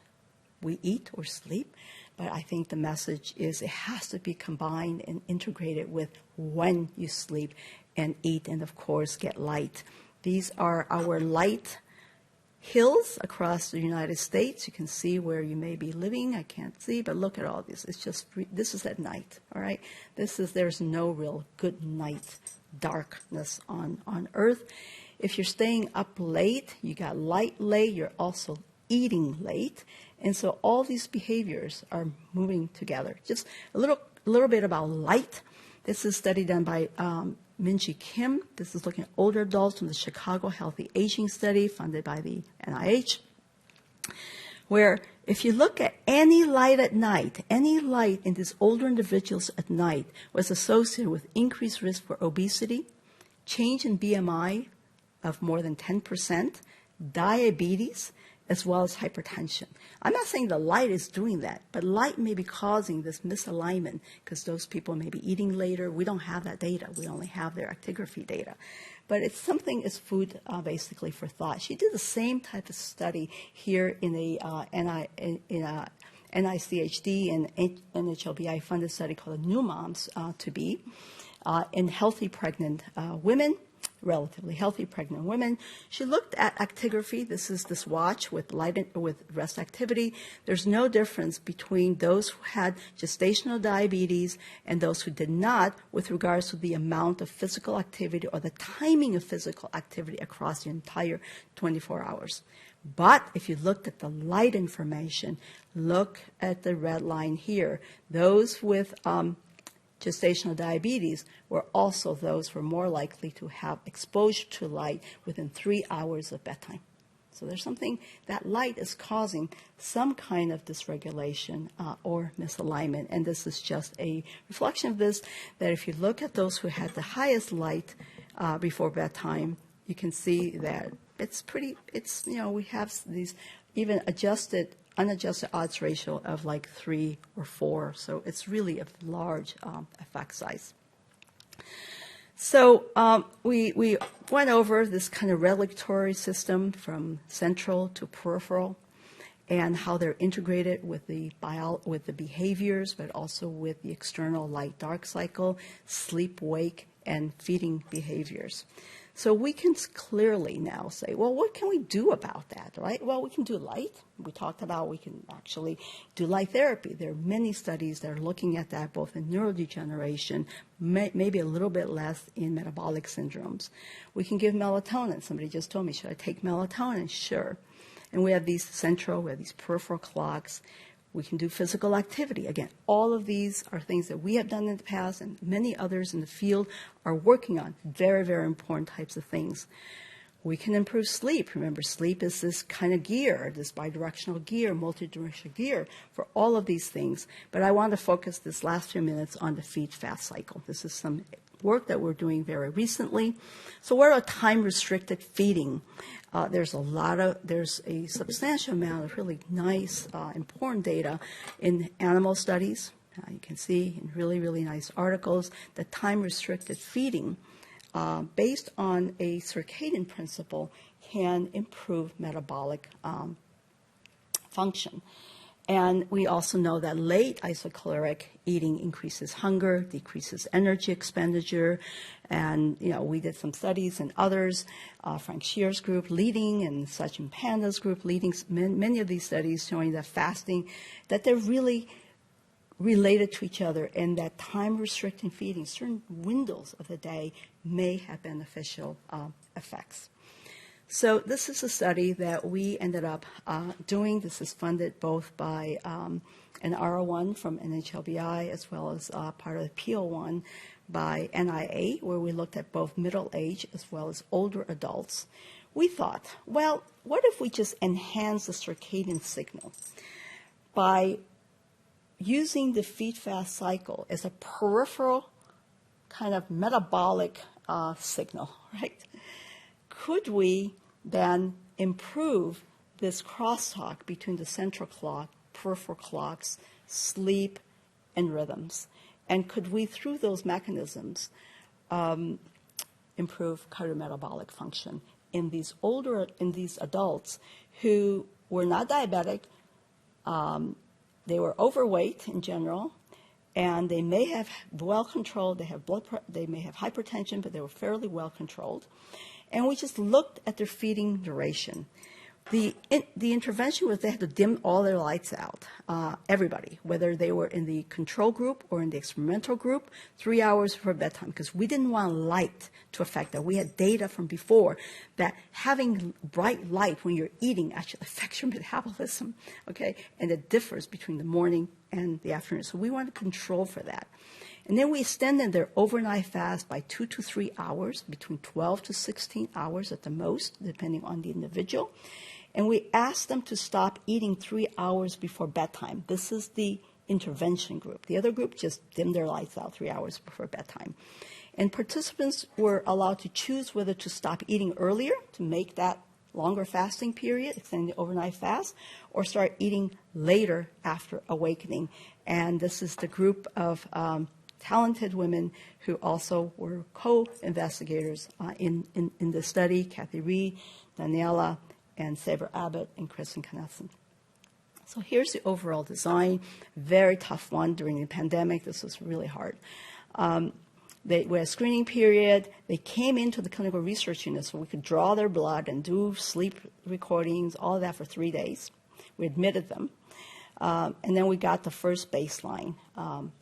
we eat or sleep, but I think the message is it has to be combined and integrated with when you sleep and eat and, of course, get light. These are our light hills across the United States. You can see where you may be living. I can't see, but look at all this. It's just, this is at night, all right? There's no real good night darkness on Earth. If you're staying up late, you got light late, you're also eating late. And so all these behaviors are moving together. Just a little bit about light. This is a study done by Minji Kim. This is looking at older adults from the Chicago Healthy Aging Study funded by the NIH, where if you look at any light at night, any light in these older individuals at night was associated with increased risk for obesity, change in BMI of more than 10%, diabetes, as well as hypertension. I'm not saying the light is doing that, but light may be causing this misalignment because those people may be eating later. We don't have that data. We only have their actigraphy data. But it's something is food basically for thought. She did the same type of study here in a NICHD and NHLBI funded study called New Moms to Be in healthy pregnant women, relatively healthy pregnant women. She looked at actigraphy. This is this watch with rest activity. There's no difference between those who had gestational diabetes and those who did not with regards to the amount of physical activity or the timing of physical activity across the entire 24 hours. But if you looked at the light information, look at the red line here. Those with gestational diabetes were also those who were more likely to have exposure to light within 3 hours of bedtime. So there's something that light is causing some kind of dysregulation or misalignment. And this is just a reflection of this, that if you look at those who had the highest light before bedtime, you can see that we have these even unadjusted odds ratio of like 3 or 4. So it's really a large effect size. So we went over this kind of regulatory system from central to peripheral and how they're integrated with the behaviors, but also with the external light-dark cycle, sleep-wake, and feeding behaviors. So we can clearly now say, well, what can we do about that, right? Well, we can do light. We talked about we can actually do light therapy. There are many studies that are looking at that, both in neurodegeneration, maybe a little bit less in metabolic syndromes. We can give melatonin. Somebody just told me, should I take melatonin? Sure. And we have these central, we have these peripheral clocks. We can do physical activity. Again, all of these are things that we have done in the past and many others in the field are working on. Very, very important types of things. We can improve sleep. Remember, sleep is this kind of gear, this bidirectional gear, multidirectional gear for all of these things. But I want to focus this last few minutes on the feed-fast cycle. This is some work that we're doing very recently. So what are time-restricted feeding? There's a substantial amount of really nice, important data in animal studies. You can see in really, really nice articles that time-restricted feeding, based on a circadian principle, can improve metabolic function. And we also know that late isocaloric eating increases hunger, decreases energy expenditure. And, we did some studies and others, Frank Shear's group leading and Sachin Panda's group leading, many of these studies showing that fasting, that they're really related to each other and that time-restricting feeding, certain windows of the day, may have beneficial effects. So this is a study that we ended up doing. This is funded both by an R01 from NHLBI as well as part of the PO1 by NIH, where we looked at both middle age as well as older adults. We thought, well, what if we just enhance the circadian signal by using the feed-fast cycle as a peripheral kind of metabolic signal, right? Could we then improve this crosstalk between the central clock, peripheral clocks, sleep, and rhythms? And could we, through those mechanisms, improve cardiometabolic function in these adults who were not diabetic, they were overweight in general, and they may have well controlled, they may have hypertension, but they were fairly well controlled. And we just looked at their feeding duration. The intervention was they had to dim all their lights out, everybody, whether they were in the control group or in the experimental group, 3 hours before bedtime, because we didn't want light to affect that. We had data from before that having bright light when you're eating actually affects your metabolism, okay? And it differs between the morning and the afternoon. So we want to control for that. And then we extended their overnight fast by 2 to 3 hours, between 12 to 16 hours at the most, depending on the individual. And we asked them to stop eating 3 hours before bedtime. This is the intervention group. The other group just dimmed their lights out 3 hours before bedtime. And participants were allowed to choose whether to stop eating earlier to make that longer fasting period, extending the overnight fast, or start eating later after awakening. And this is the group of talented women who also were co-investigators in the study, Kathy Reed, Daniela, and Saber Abbott, and Kristen Knesson. So here's the overall design. Very tough one during the pandemic. This was really hard. They had a screening period. They came into the clinical research unit so we could draw their blood and do sleep recordings, all of that for 3 days. We admitted them. And then we got the first baseline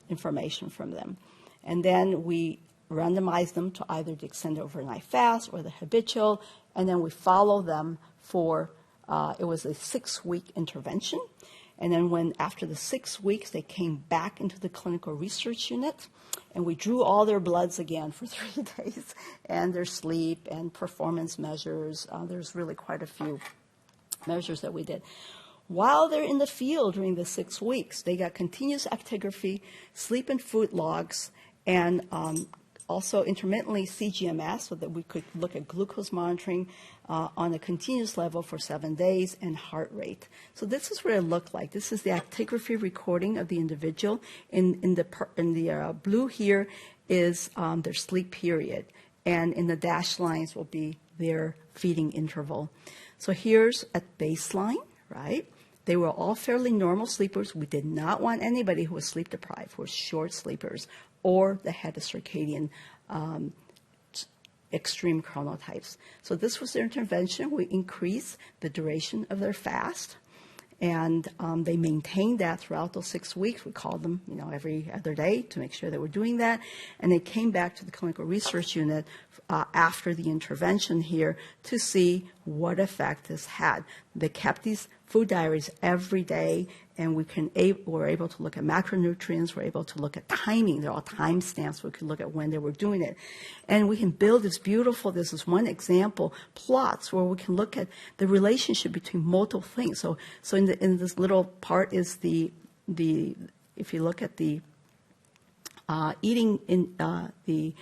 information from them. And then we randomized them to either the extended overnight fast or the habitual, and then we follow them for, it was a 6-week intervention. And then after the 6 weeks, they came back into the clinical research unit, and we drew all their bloods again for 3 days, and their sleep and performance measures. There's really quite a few measures that we did. While they're in the field during the 6 weeks, they got continuous actigraphy, sleep and food logs, and also intermittently CGMS so that we could look at glucose monitoring on a continuous level for 7 days and heart rate. So this is what it looked like. This is the actigraphy recording of the individual. In the blue here is their sleep period, and in the dashed lines will be their feeding interval. So here's at baseline, right? They were all fairly normal sleepers. We did not want anybody who was sleep deprived, who was short sleepers, or that had a circadian extreme chronotypes. So this was their intervention. We increased the duration of their fast, and they maintained that throughout those 6 weeks. We called them, every other day to make sure they were doing that. And they came back to the clinical research unit after the intervention here to see what effect this had. They kept these food diaries every day, and we're able to look at macronutrients. We're able to look at timing. They're all timestamps. We can look at when they were doing it. And we can build this is one example, plots where we can look at the relationship between multiple things. So in this little part is if you look at the eating in the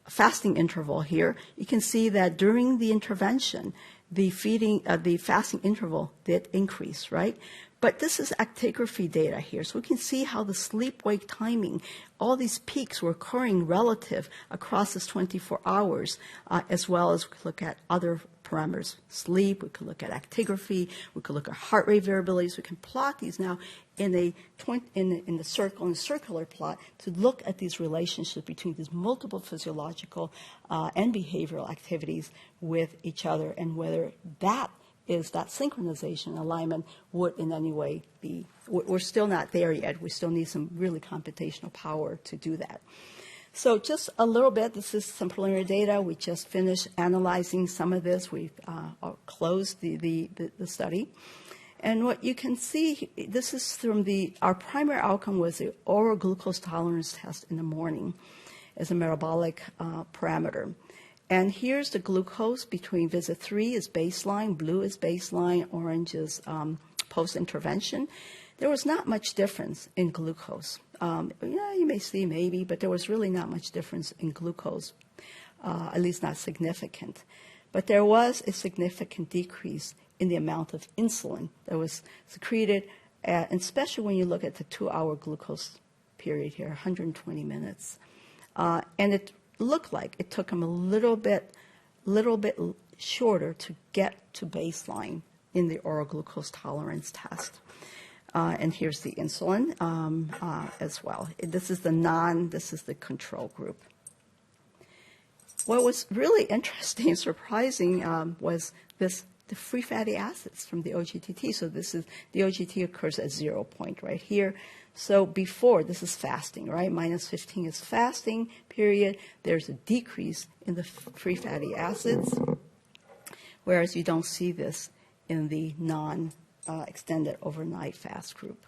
fasting interval here, you can see that during the intervention, the fasting interval did increase, right? But this is actigraphy data here, so we can see how the sleep-wake timing, all these peaks were occurring relative across this 24 hours, as well as we could look at other parameters, sleep, we could look at actigraphy, we could look at heart rate variabilities. We can plot these now in the circular plot to look at these relationships between these multiple physiological and behavioral activities with each other, and whether that synchronization alignment would in any way be. We're still not there yet. We still need some really computational power to do that. So just a little bit, this is some preliminary data. We just finished analyzing some of this. We've closed the study. And what you can see, this is from our primary outcome was the oral glucose tolerance test in the morning as a metabolic parameter. And here's the glucose between visit 3 is baseline, blue is baseline, orange is post-intervention. There was not much difference in glucose. You may see maybe, but there was really not much difference in glucose, at least not significant. But there was a significant decrease in the amount of insulin that was secreted, and especially when you look at the 2-hour glucose period here, 120 minutes. And it looked like it took them a little bit shorter to get to baseline in the oral glucose tolerance test. And here's the insulin as well. This is the control group. What was really interesting and surprising was the free fatty acids from the OGTT. So the OGTT occurs at 0 point right here. So before, this is fasting, right? Minus 15 is fasting period. There's a decrease in the free fatty acids, whereas you don't see this in the non-extended overnight fast group.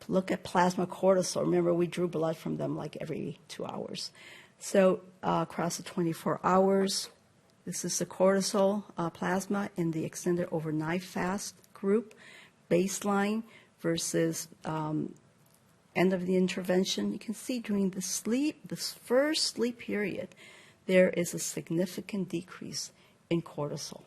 Look at plasma cortisol. Remember, we drew blood from them like every 2 hours. So across the 24 hours, this is the cortisol plasma in the extended overnight fast group, baseline versus end of the intervention. You can see during this first sleep period, there is a significant decrease in cortisol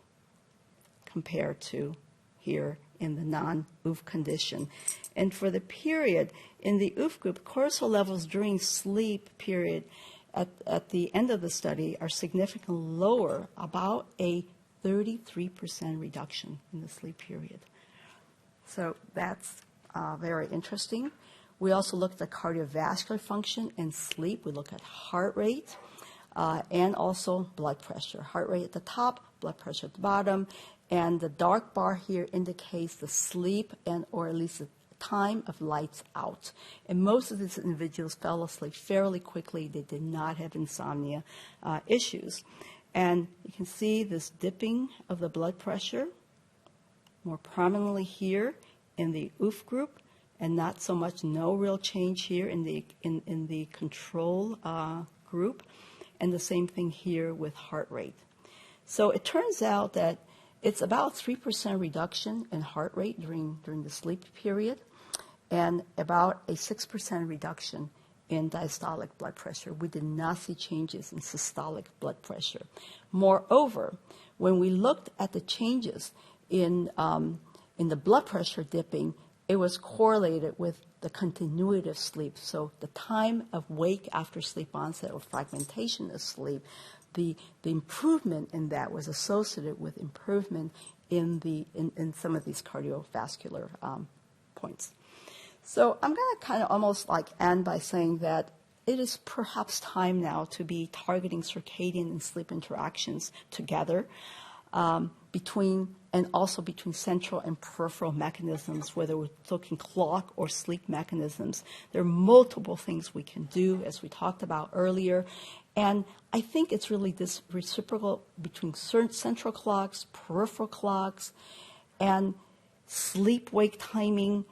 compared to here in the non-OOF condition. And for the period in the OOF group, cortisol levels during sleep period at the end of the study are significantly lower, about a 33% reduction in the sleep period. So that's very interesting. We also looked at cardiovascular function and sleep. We look at heart rate and also blood pressure. Heart rate at the top, blood pressure at the bottom. And the dark bar here indicates the sleep or at least the time of lights out. And most of these individuals fell asleep fairly quickly. They did not have insomnia issues. And you can see this dipping of the blood pressure more prominently here in the OOF group, and not so much, no real change here in the control group, and the same thing here with heart rate. So it turns out that it's about 3% reduction in heart rate during the sleep period, and about a 6% reduction in diastolic blood pressure. We did not see changes in systolic blood pressure. Moreover, when we looked at the changes in the blood pressure dipping, it was correlated with the continuity of sleep. So the time of wake after sleep onset or fragmentation of sleep, the improvement in that was associated with improvement in some of these cardiovascular points. So I'm going to kind of almost like end by saying that it is perhaps time now to be targeting circadian and sleep interactions together between central and peripheral mechanisms, whether we're looking clock or sleep mechanisms. There are multiple things we can do, as we talked about earlier, And I think it's really this reciprocal between central clocks, peripheral clocks, and sleep-wake timing.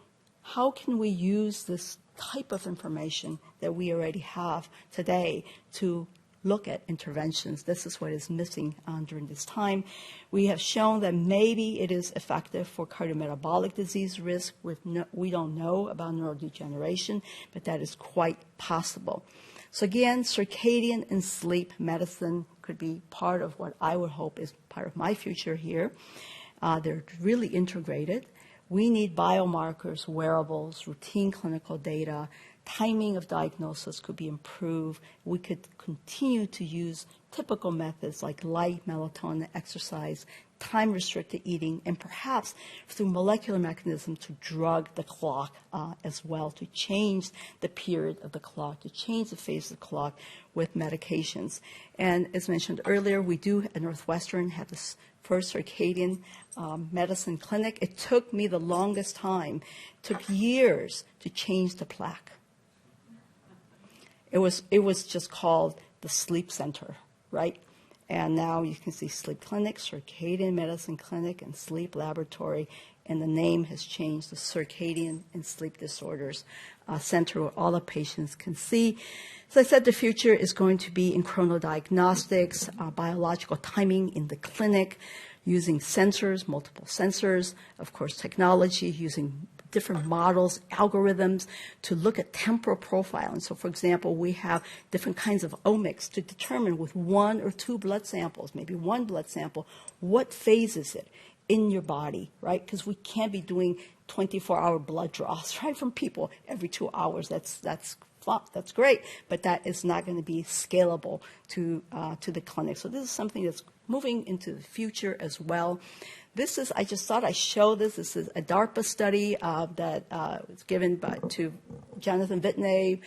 How can we use this type of information that we already have today to look at interventions? This is what is missing during this time. We have shown that maybe it is effective for cardiometabolic disease risk. We don't know about neurodegeneration, but that is quite possible. So again, circadian and sleep medicine could be part of what I would hope is part of my future here. They're really integrated. We need biomarkers, wearables, routine clinical data. Timing of diagnosis could be improved. We could continue to use typical methods like light, melatonin, exercise, time-restricted eating, and perhaps through molecular mechanism to drug the clock as well, to change the period of the clock, to change the phase of the clock with medications. And as mentioned earlier, we do at Northwestern have this first circadian medicine clinic. It took me the longest time. It took years to change the plaque. It was just called the Sleep Center, right? And now you can see Sleep Clinic, Circadian Medicine Clinic, and Sleep Laboratory, and the name has changed to Circadian and Sleep Disorders Center, where all the patients can see. As I said, the future is going to be in chronodiagnostics, biological timing in the clinic, using sensors, multiple sensors, of course, technology, using different models, algorithms to look at temporal profiling. So, for example, we have different kinds of omics to determine with one or two blood samples, maybe one blood sample, what phase is it in your body, right? Because we can't be doing 24-hour blood draws, right, from people every 2 hours. That's great, but that is not going to be scalable to the clinic. So this is something that's moving into the future as well. This is, I just thought I'd show this. This is a DARPA study that was given to Jonathan Vitney,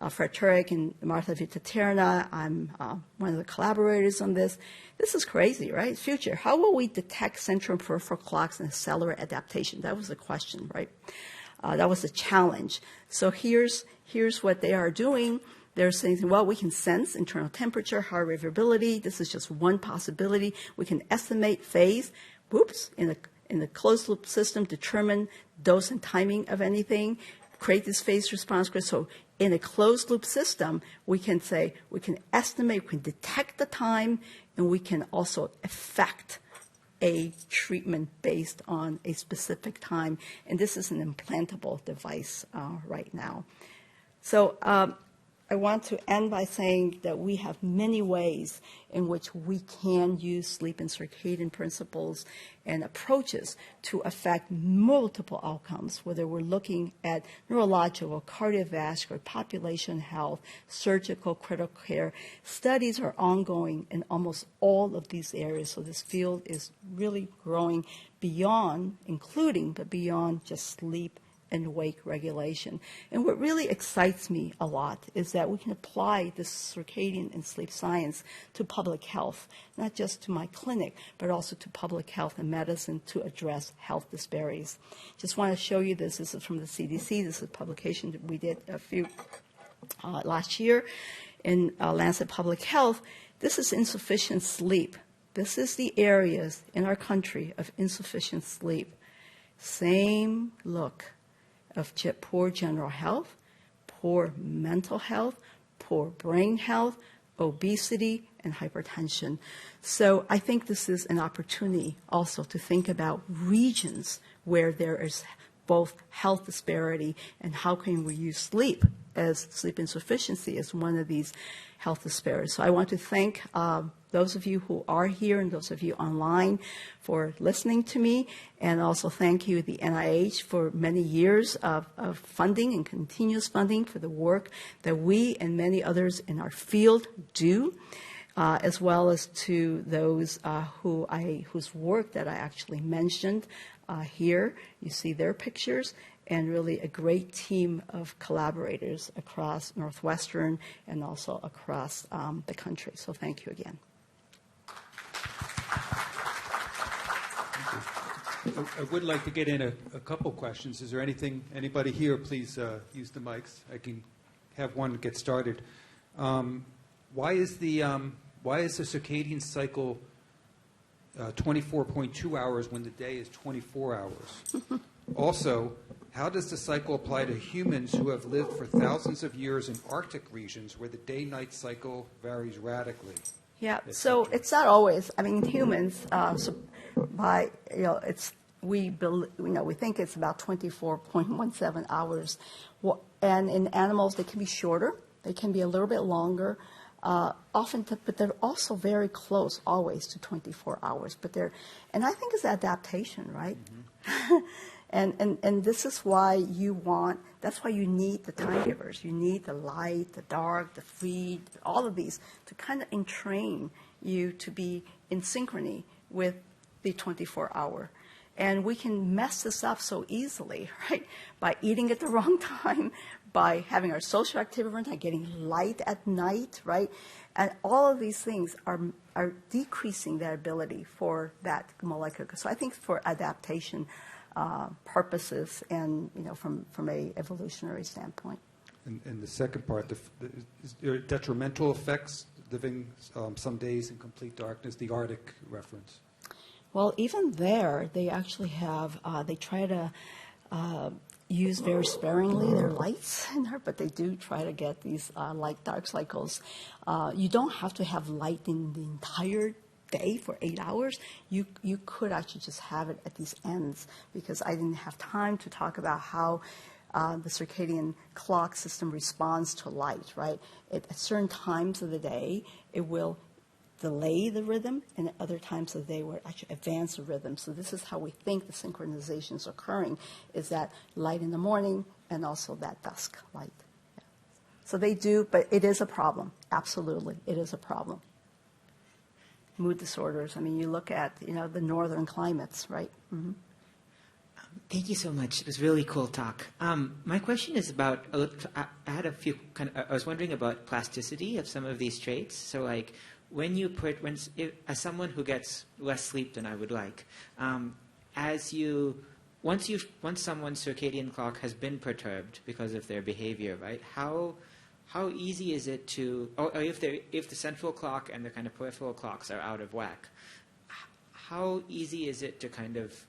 Fred Turek, and Martha Vitaterna. I'm one of the collaborators on this. This is crazy, right? Future. How will we detect central and peripheral clocks and accelerate adaptation? That was the question, right? That was the challenge. So here's what they are doing. They're saying, well, we can sense internal temperature, heart rate variability. This is just one possibility. We can estimate phase. Whoops, in the closed loop system, determine dose and timing of anything, create this phase response grid. So in a closed loop system, we can say, we can estimate, we can detect the time, and we can also affect a treatment based on a specific time. And this is an implantable device right now. So I want to end by saying that we have many ways in which we can use sleep and circadian principles and approaches to affect multiple outcomes, whether we're looking at neurological, cardiovascular, population health, surgical, critical care. Studies are ongoing in almost all of these areas, so this field is really growing beyond, including, but beyond just sleep and wake regulation. And what really excites me a lot is that we can apply this circadian and sleep science to public health, not just to my clinic, but also to public health and medicine to address health disparities. Just want to show you this. This is from the CDC. This is a publication that we did last year in Lancet Public Health. This is insufficient sleep. This is the areas in our country of insufficient sleep. Same look of poor general health, poor mental health, poor brain health, obesity, and hypertension. So I think this is an opportunity also to think about regions where there is both health disparity and how can we use sleep insufficiency as one of these health disparities. So I want to thank those of you who are here and those of you online for listening to me, and also thank you, the NIH, for many years of funding and continuous funding for the work that we and many others in our field do, as well as to those whose work that I actually mentioned here. You see their pictures, and really a great team of collaborators across Northwestern and also across the country. So thank you again. I would like to get in a couple questions. Is there anybody here, please use the mics. I can have one get started. why is the circadian cycle 24.2 hours when the day is 24 hours? Also, how does the cycle apply to humans who have lived for thousands of years in Arctic regions where the day-night cycle varies radically? Yeah, so it's not always. I mean, humans, we think it's about 24.17 hours, and in animals they can be shorter. They can be a little bit longer. But they're also very close, always to 24 hours. And I think it's adaptation, right? Mm-hmm. and this is why that's why you need the time givers. You need the light, the dark, the feed, all of these to kind of entrain you to be in synchrony with the 24-hour. And we can mess this up so easily, right? By eating at the wrong time, by having our social activity wrong time, getting light at night, right? And all of these things are decreasing their ability for that molecular. So I think for adaptation purposes and, from a evolutionary standpoint. And the second part, is there detrimental effects living some days in complete darkness, the Arctic reference? Well, even there, they actually have, they try to use very sparingly their lights in there, but they do try to get these light-dark cycles. You don't have to have light in the entire day for 8 hours. You could actually just have it at these ends, because I didn't have time to talk about how the circadian clock system responds to light, right? At certain times of the day, it will delay the rhythm, and at other times of the day will actually advance the rhythm. So this is how we think the synchronization is occurring, is that light in the morning and also that dusk light. Yeah. So they do, but it is a problem. Absolutely, it is a problem. Mood disorders, I mean, you look at, the northern climates, right? Mm-hmm. Thank you so much. It was a really cool talk. My question is about, I had a few I was wondering about plasticity of some of these traits. So like, as someone who gets less sleep than I would like, once someone's circadian clock has been perturbed because of their behavior, right? How easy is it to, or if the central clock and the kind of peripheral clocks are out of whack, how easy is it to kind of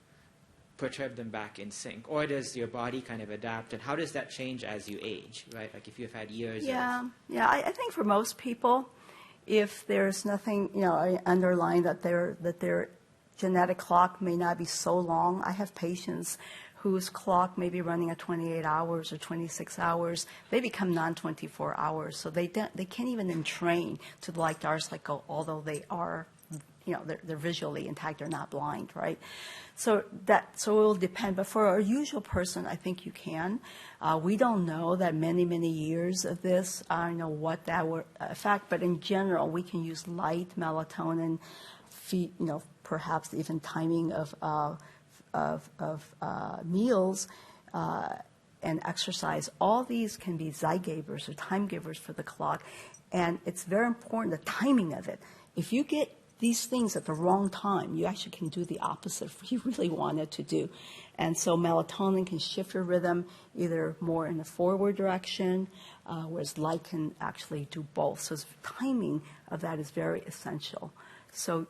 perturb them back in sync? Or does your body kind of adapt, and how does that change as you age, right? Like if you've had years of... Yeah, I think for most people, if there's nothing, underlying that their genetic clock may not be so long. I have patients whose clock may be running at 28 hours or 26 hours. They become non-24 hours, so they can't even entrain to the light-dark cycle, although they are, they're visually intact, they're not blind, right? So it will depend. But for a usual person, I think you can. We don't know that many years of this, what that would affect. But in general, we can use light, melatonin, perhaps even timing of meals and exercise. All these can be zeitgebers or time givers for the clock. And it's very important, the timing of it. If you get these things at the wrong time, you actually can do the opposite of what you really wanted to do. And so melatonin can shift your rhythm either more in the forward direction, whereas light can actually do both. So timing of that is very essential. So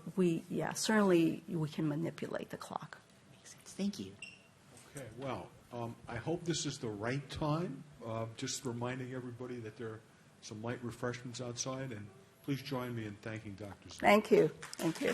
certainly we can manipulate the clock. Makes sense. Thank you. Okay, well, I hope this is the right time. Just reminding everybody that there are some light refreshments outside, and please join me in thanking Dr. Z. Thank you. Thank you.